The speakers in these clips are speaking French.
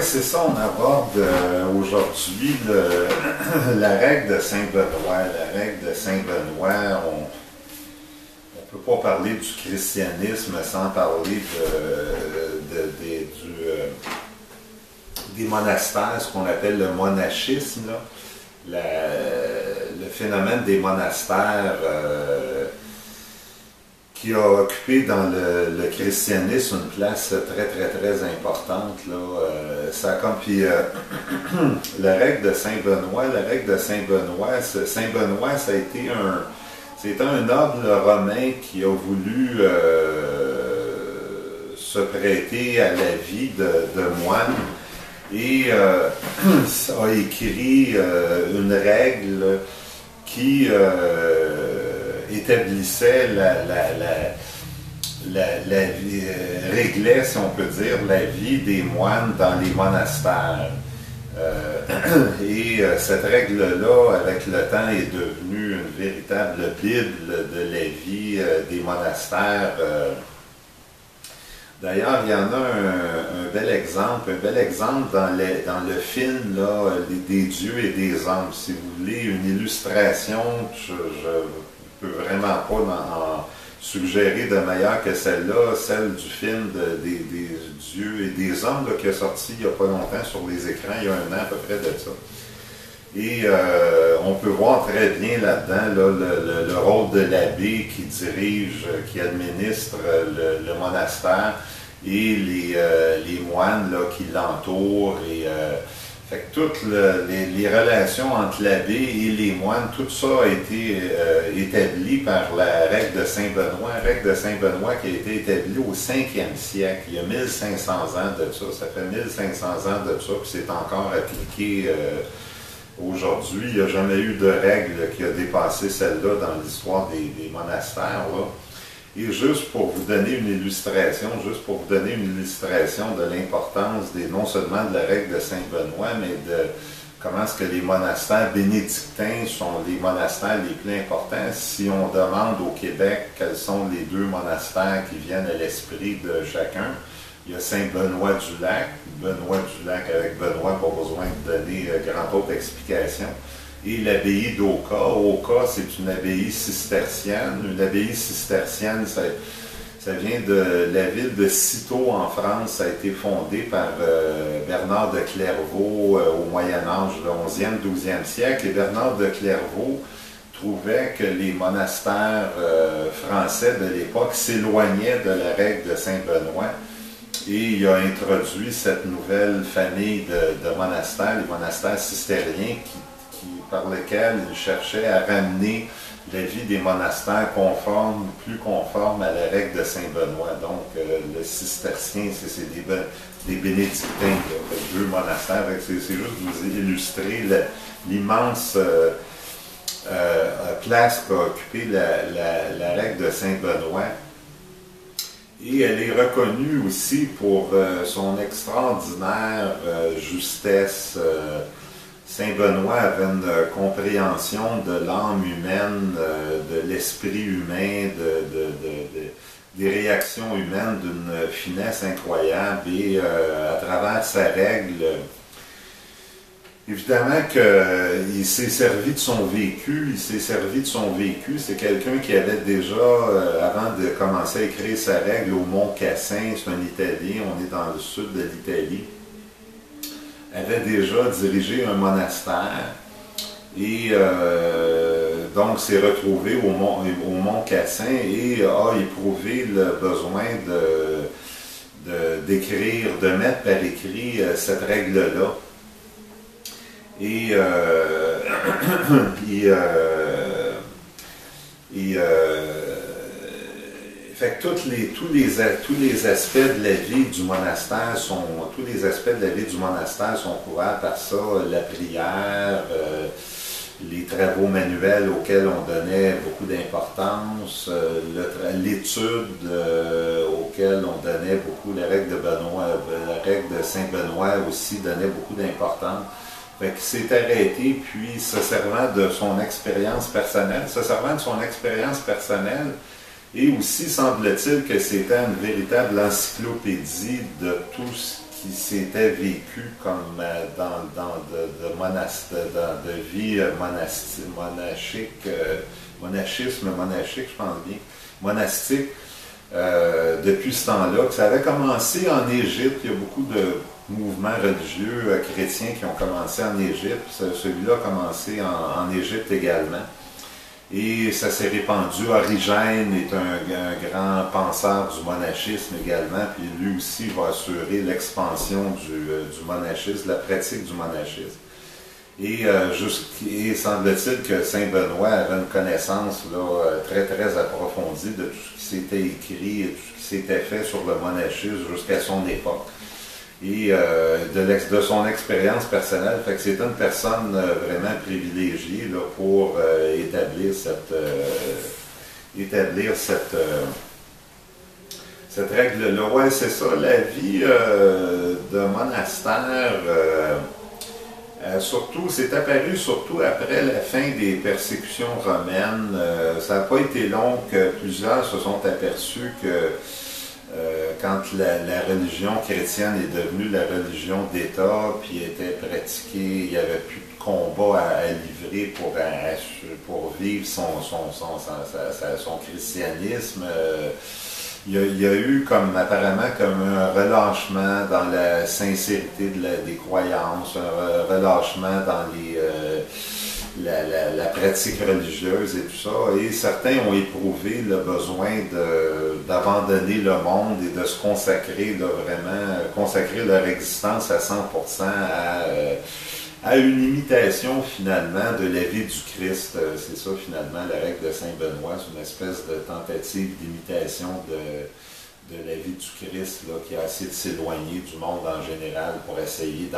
c'est ça, on aborde aujourd'hui la règle de Saint-Benoît. La règle de Saint-Benoît, on ne peut pas parler du christianisme sans parler des monastères, ce qu'on appelle le monachisme, là. Le phénomène des monastères qui a occupé dans le christianisme une place très, très, très importante. Là. Ça comme, puis, la règle de Saint-Benoît, Saint-Benoît, ça a été c'était un noble romain qui a voulu se prêter à la vie de moine et a écrit une règle qui établissait réglait, si on peut dire, la vie des moines dans les monastères. Cette règle-là, avec le temps, est devenue une véritable Bible de la vie des monastères. D'ailleurs, il y en a un bel exemple dans le film là, des dieux et des hommes. Si vous voulez une illustration, je ne peux vraiment pas en suggérer de meilleure que celle-là, celle du film des dieux et des hommes là, qui est sorti il n'y a pas longtemps sur les écrans, il y a un an à peu près de ça. Et on peut voir très bien là-dedans là, le rôle de l'abbé qui dirige, qui administre le monastère et les moines là, qui l'entourent. Fait que toutes les relations entre l'abbé et les moines, tout ça a été établi par la règle de Saint-Benoît. La règle de Saint-Benoît qui a été établie au 5e siècle, il y a 1500 ans de ça. Ça fait 1500 ans de ça, puis c'est encore appliqué aujourd'hui. Il n'y a jamais eu de règle qui a dépassé celle-là dans l'histoire des monastères. Là. Et juste pour vous donner une illustration, de l'importance non seulement de la règle de Saint-Benoît, mais de comment est-ce que les monastères bénédictins sont les monastères les plus importants. Si on demande au Québec quels sont les deux monastères qui viennent à l'esprit de chacun, il y a Saint-Benoît-du-Lac, avec Benoît, pas besoin de donner grand autre explication. Et l'abbaye d'Oka. Oka, c'est une abbaye cistercienne. Une abbaye cistercienne, ça vient de la ville de Cîteaux en France. Ça a été fondé par Bernard de Clairvaux au Moyen-Âge, le 11e, 12e siècle. Et Bernard de Clairvaux trouvait que les monastères français de l'époque s'éloignaient de la règle de Saint-Benoît. Et il a introduit cette nouvelle famille de monastères, les monastères cistériens, par lesquels il cherchait à ramener la vie des monastères plus conforme à la règle de Saint-Benoît. Donc, le cistercien, c'est des bénédictins, deux monastères. C'est juste vous illustrer l'immense place qu'a occupée la règle de Saint-Benoît. Et elle est reconnue aussi pour son extraordinaire justesse. Saint-Benoît avait une compréhension de l'âme humaine, de l'esprit humain, des réactions humaines d'une finesse incroyable. Et à travers sa règle, évidemment qu'il s'est servi de son vécu. C'est quelqu'un qui avait déjà, avant de commencer à écrire sa règle au Mont Cassin, c'est un Italien, on est dans le sud de l'Italie, avait déjà dirigé un monastère et donc s'est retrouvé au Mont Cassin et a éprouvé le besoin de mettre par écrit cette règle-là. Et fait que tous les aspects de la vie du monastère sont couverts par ça, la prière, les travaux manuels auxquels on donnait beaucoup d'importance, l'étude auquel on donnait beaucoup, la règle de Saint-Benoît aussi donnait beaucoup d'importance. Fait qu'il s'est arrêté, puis se servant de son expérience personnelle, et aussi semble-t-il que c'était une véritable encyclopédie de tout ce qui s'était vécu comme de vie monachique, monachisme, je pense bien, monastique, depuis ce temps-là, que ça avait commencé en Égypte. Il y a beaucoup de mouvements religieux chrétiens qui ont commencé en Égypte. Celui-là a commencé en Égypte également. Et ça s'est répandu. Origène est un grand penseur du monachisme également, puis lui aussi va assurer l'expansion du monachisme, la pratique du monachisme. Et semble-t-il que Saint Benoît avait une connaissance là, très très approfondie de tout ce qui s'était écrit et tout ce qui s'était fait sur le monachisme jusqu'à son époque. Et de son expérience personnelle, fait que c'est une personne vraiment privilégiée là, pour établir cette règle-là. Ouais, c'est ça, la vie de monastère, surtout, c'est apparu surtout après la fin des persécutions romaines. Ça n'a pas été long que plusieurs se sont aperçus que quand la religion chrétienne est devenue la religion d'État, puis était pratiquée, il n'y avait plus de combat à livrer pour vivre son christianisme. Il y a eu apparemment comme un relâchement dans la sincérité des croyances, un relâchement dans la pratique religieuse et tout ça, et certains ont éprouvé le besoin d'abandonner le monde et de se consacrer, vraiment consacrer leur existence à 100% à une imitation finalement de la vie du Christ. C'est ça finalement la règle de Saint Benoît, c'est une espèce de tentative d'imitation de la vie du Christ là, qui a essayé de s'éloigner du monde en général pour essayer,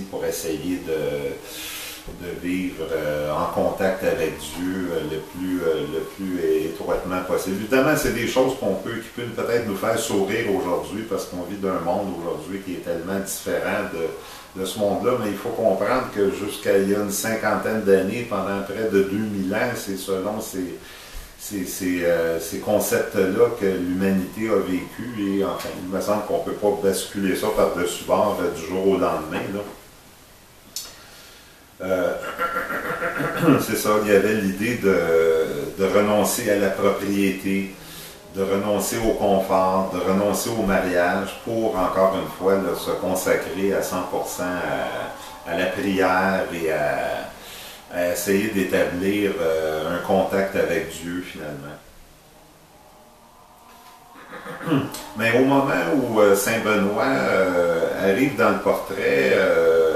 pour essayer de vivre en contact avec Dieu le plus étroitement possible. Évidemment, c'est des choses qui peuvent peut-être nous faire sourire aujourd'hui parce qu'on vit d'un monde aujourd'hui qui est tellement différent de ce monde-là, mais il faut comprendre que jusqu'à il y a une cinquantaine d'années, pendant près de 2000 ans, c'est selon ces concepts-là que l'humanité a vécu, et enfin, il me semble qu'on ne peut pas basculer ça par-dessus bord du jour au lendemain, là. C'est ça, il y avait l'idée de renoncer à la propriété, de renoncer au confort, de renoncer au mariage pour, encore une fois, là, se consacrer à 100% à la prière et à essayer d'établir un contact avec Dieu, finalement. Mais au moment où Saint Benoît arrive dans le portrait,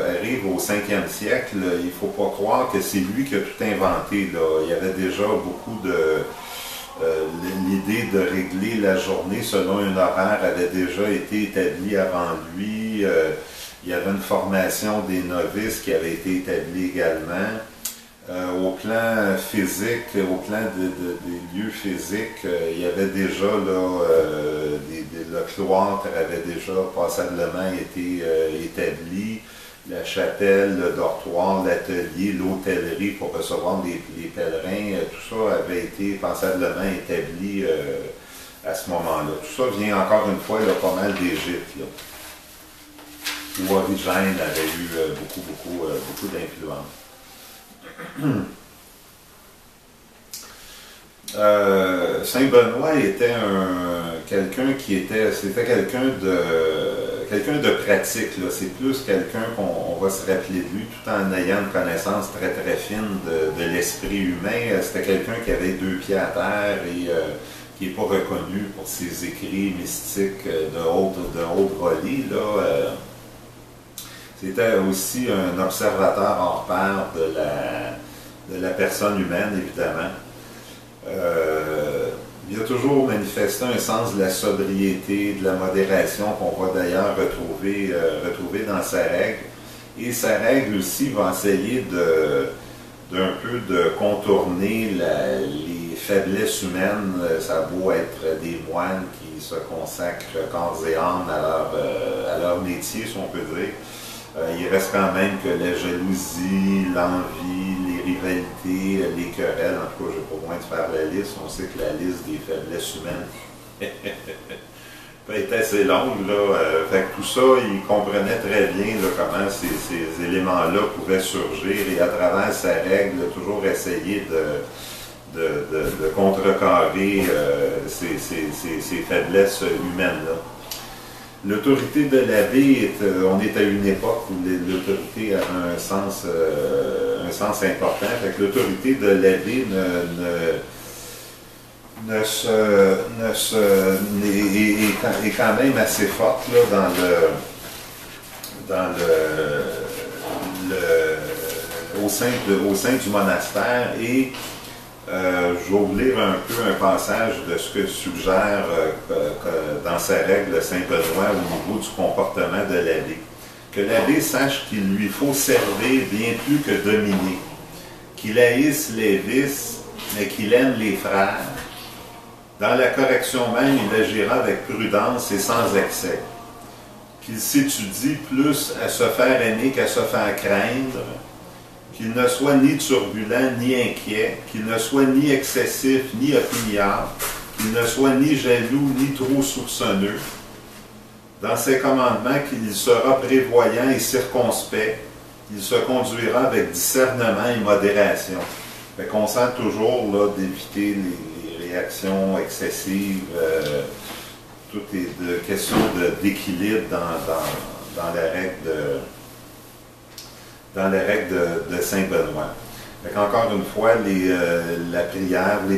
arrive au 5e siècle, il ne faut pas croire que c'est lui qui a tout inventé, là. Il y avait déjà beaucoup l'idée de régler la journée selon un horaire avait déjà été établie avant lui. Il y avait une formation des novices qui avait été établie également. Au plan physique, au plan des lieux physiques, il y avait déjà là, le cloître avait déjà passablement été établi, la chapelle, le dortoir, l'atelier, l'hôtellerie pour recevoir les pèlerins, tout ça avait été passablement établi à ce moment-là. Tout ça vient encore une fois là, pas mal d'Égypte, là, où Origène avait eu beaucoup d'influence. Saint Benoît était c'était quelqu'un de pratique, là. C'est plus quelqu'un qu'on va se rappeler de lui tout en ayant une connaissance très très fine de l'esprit humain. C'était quelqu'un qui avait 2 pieds à terre et qui n'est pas reconnu pour ses écrits mystiques de haute volée, là. C'était aussi un observateur hors pair de la personne humaine, évidemment. Il a toujours manifesté un sens de la sobriété, de la modération qu'on va d'ailleurs retrouver dans sa règle. Et sa règle aussi va essayer d'un peu de contourner les faiblesses humaines. Ça a beau être des moines qui se consacrent corps et âme à leur métier, si on peut dire. Il reste quand même que la jalousie, l'envie, les rivalités, les querelles, en tout cas, je n'ai pas besoin de faire la liste. On sait que la liste des faiblesses humaines est assez longue, là. Fait que tout ça, il comprenait très bien là, comment ces éléments-là pouvaient surgir et à travers sa règle, toujours essayer de contrecarrer ces faiblesses humaines-là. L'autorité de l'abbé, on est à une époque où l'autorité a un sens important. Fait que l'autorité de l'abbé est quand même assez forte là, au sein du monastère et je vais vous lire un peu un passage de ce que suggère dans sa règle Saint-Benoît au niveau du comportement de l'abbé. Que l'abbé sache qu'il lui faut servir bien plus que dominer, qu'il haïsse les vices, mais qu'il aime les frères. Dans la correction même, il agira avec prudence et sans excès, qu'il s'étudie plus à se faire aimer qu'à se faire craindre, qu'il ne soit ni turbulent ni inquiet, qu'il ne soit ni excessif ni opiniâtre, qu'il ne soit ni jaloux ni trop soupçonneux. Dans ses commandements, qu'il sera prévoyant et circonspect, qu'il se conduira avec discernement et modération. Fait qu'on sent toujours là, d'éviter les réactions excessives. Tout est de question d'équilibre dans la règle de Saint-Benoît. Encore une fois, les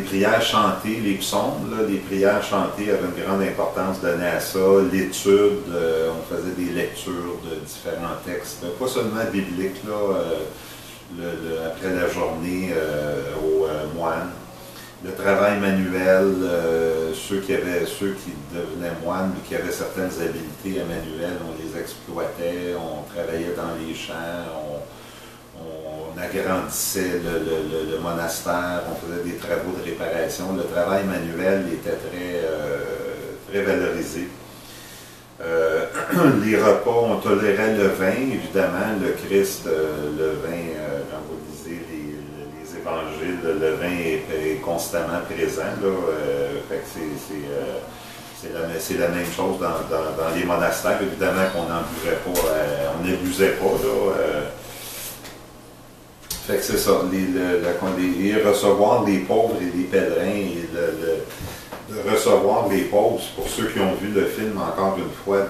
prières chantées, les psaumes, là, les prières chantées avaient une grande importance donnée à ça. L'étude, on faisait des lectures de différents textes, pas seulement bibliques, là, après la journée aux moines. Le travail manuel, ceux qui devenaient moines, mais qui avaient certaines habiletés manuelles, on les exploitait, on travaillait dans les champs, on agrandissait le monastère, on faisait des travaux de réparation. Le travail manuel était très valorisé. Les repas, on tolérait le vin, évidemment, le Christ, le vin, quand vous lisez les évangiles, le vin est constamment présent. Là, fait que c'est la même chose dans les monastères. Évidemment qu'on n'en buvait pas, on n'abusait pas. Là, fait que c'est ça, recevoir les pauvres et les pèlerins et de recevoir les pauvres, pour ceux qui ont vu le film encore une fois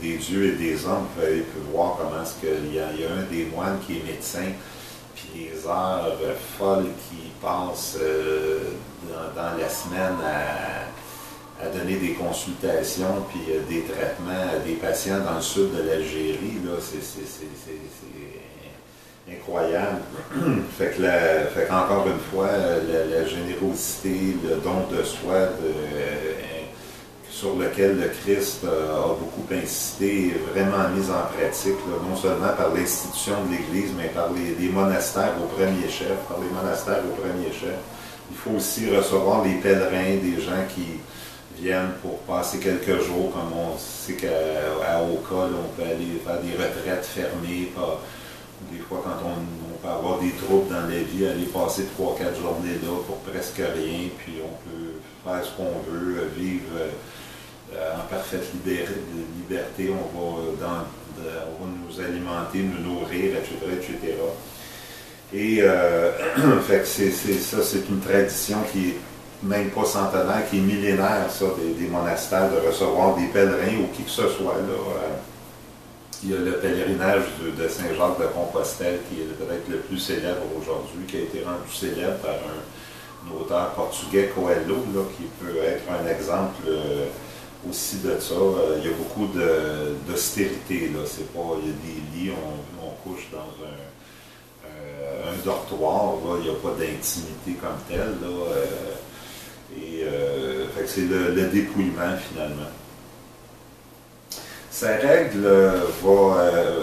des dieux et des hommes, vous pouvez voir comment est-ce qu'il y a un des moines qui est médecin, puis les heures folles qui passent dans la semaine à donner des consultations puis des traitements à des patients dans le sud de l'Algérie, là, c'est incroyable. Fait qu'encore une fois, la générosité, le don de soi sur lequel le Christ a beaucoup insisté est vraiment mis en pratique, là, non seulement par l'institution de l'Église, mais par les monastères au premier chef. Il faut aussi recevoir les pèlerins, des gens qui viennent pour passer quelques jours, comme on sait qu'à Oka, on peut aller faire des retraites fermées. Des fois, quand on peut avoir des troubles dans la vie, aller passer 3-4 journées là pour presque rien, puis on peut faire ce qu'on veut, vivre en parfaite liberté, on va nous alimenter, nous nourrir, etc. Et fait que c'est une tradition qui est même pas centenaire, qui est millénaire, ça, des monastères, de recevoir des pèlerins ou qui que ce soit là. Il y a le pèlerinage de Saint-Jacques de Compostelle qui est peut-être le plus célèbre aujourd'hui, qui a été rendu célèbre par un auteur portugais, Coelho, là, qui peut être un exemple aussi de ça. Il y a beaucoup d'austérité. C'est pas, il y a des lits, on couche dans un dortoir, là, il n'y a pas d'intimité comme telle. Fait que c'est le dépouillement finalement. Sa règle va, à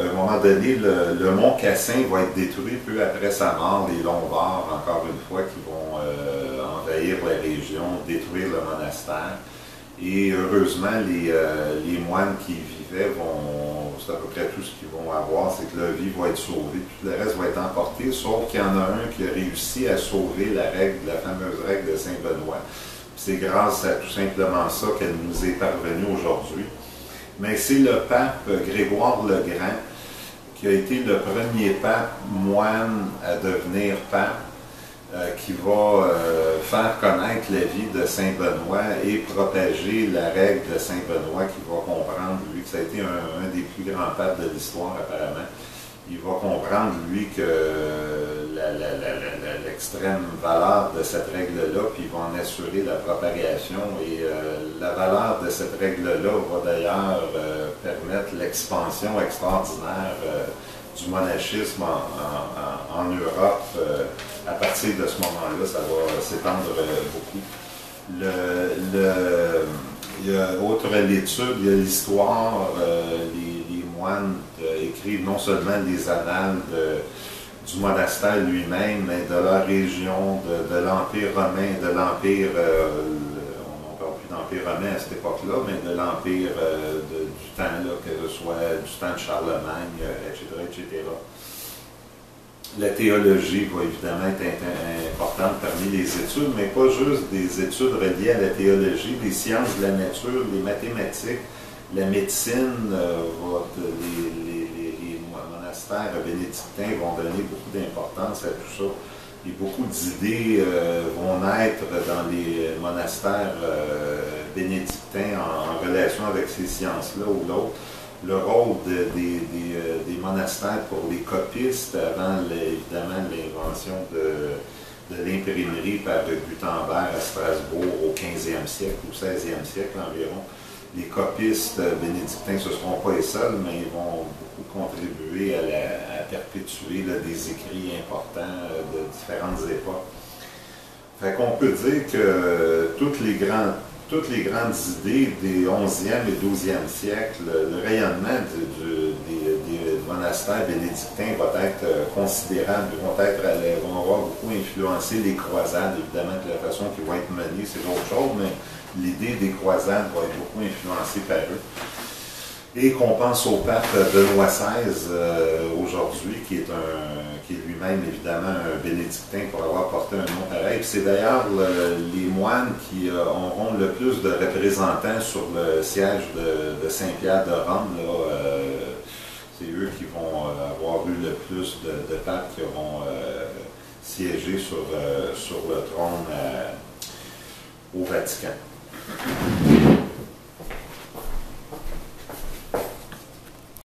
un moment donné, le mont Cassin va être détruit peu après sa mort, les Lombards, encore une fois, qui vont envahir la région, détruire le monastère. Et heureusement, les moines qui y vivaient c'est à peu près tout ce qu'ils vont avoir, c'est que leur vie va être sauvée, tout le reste va être emporté, sauf qu'il y en a un qui a réussi à sauver la fameuse règle de Saint-Benoît. C'est grâce à tout simplement ça qu'elle nous est parvenue aujourd'hui. Mais c'est le pape Grégoire le Grand qui a été le premier pape moine à devenir pape, qui va faire connaître la vie de Saint Benoît et propager la règle de Saint Benoît, qui va comprendre, lui, que ça a été un des plus grands papes de l'histoire apparemment. Il va comprendre, lui, que l'extrême valeur de cette règle-là, puis il va en assurer la propagation. Et la valeur de cette règle-là va d'ailleurs permettre l'expansion extraordinaire du monachisme en Europe. À partir de ce moment-là, ça va s'étendre beaucoup. Il y a autre l'étude, il y a l'histoire, les moines écrivent non seulement les annales du monastère lui-même, mais de la région, de l'Empire romain, de l'Empire, on ne parle plus d'Empire romain à cette époque-là, mais de l'Empire du temps, là, que ce soit du temps de Charlemagne, etc., etc. La théologie va évidemment être importante parmi les études, mais pas juste des études reliées à la théologie, les sciences de la nature, les mathématiques, la médecine, les monastères bénédictins vont donner beaucoup d'importance à tout ça. Et beaucoup d'idées vont naître dans les monastères bénédictins en relation avec ces sciences-là ou l'autre. Le rôle des monastères pour les copistes avant évidemment l'invention de l'imprimerie par Gutenberg à Strasbourg au 15e siècle ou 16e siècle environ. Les copistes bénédictins, ce ne seront pas les seuls, mais ils vont beaucoup contribuer à perpétuer là, des écrits importants de différentes époques. Fait qu'on peut dire que toutes les grandes idées des 11e et 12e siècles, le rayonnement des monastères bénédictins va être considérable, vont avoir beaucoup influencé les croisades. Évidemment que la façon qu'ils vont être menées, c'est autre chose, mais l'idée des croisades va être beaucoup influencée par eux. Et qu'on pense au pape Benoît XVI aujourd'hui, qui est lui-même évidemment un bénédictin pour avoir porté un nom pareil. C'est d'ailleurs les moines qui auront le plus de représentants sur le siège de Saint-Pierre de Rome. C'est eux qui vont avoir eu le plus de papes qui auront siégé sur le trône au Vatican.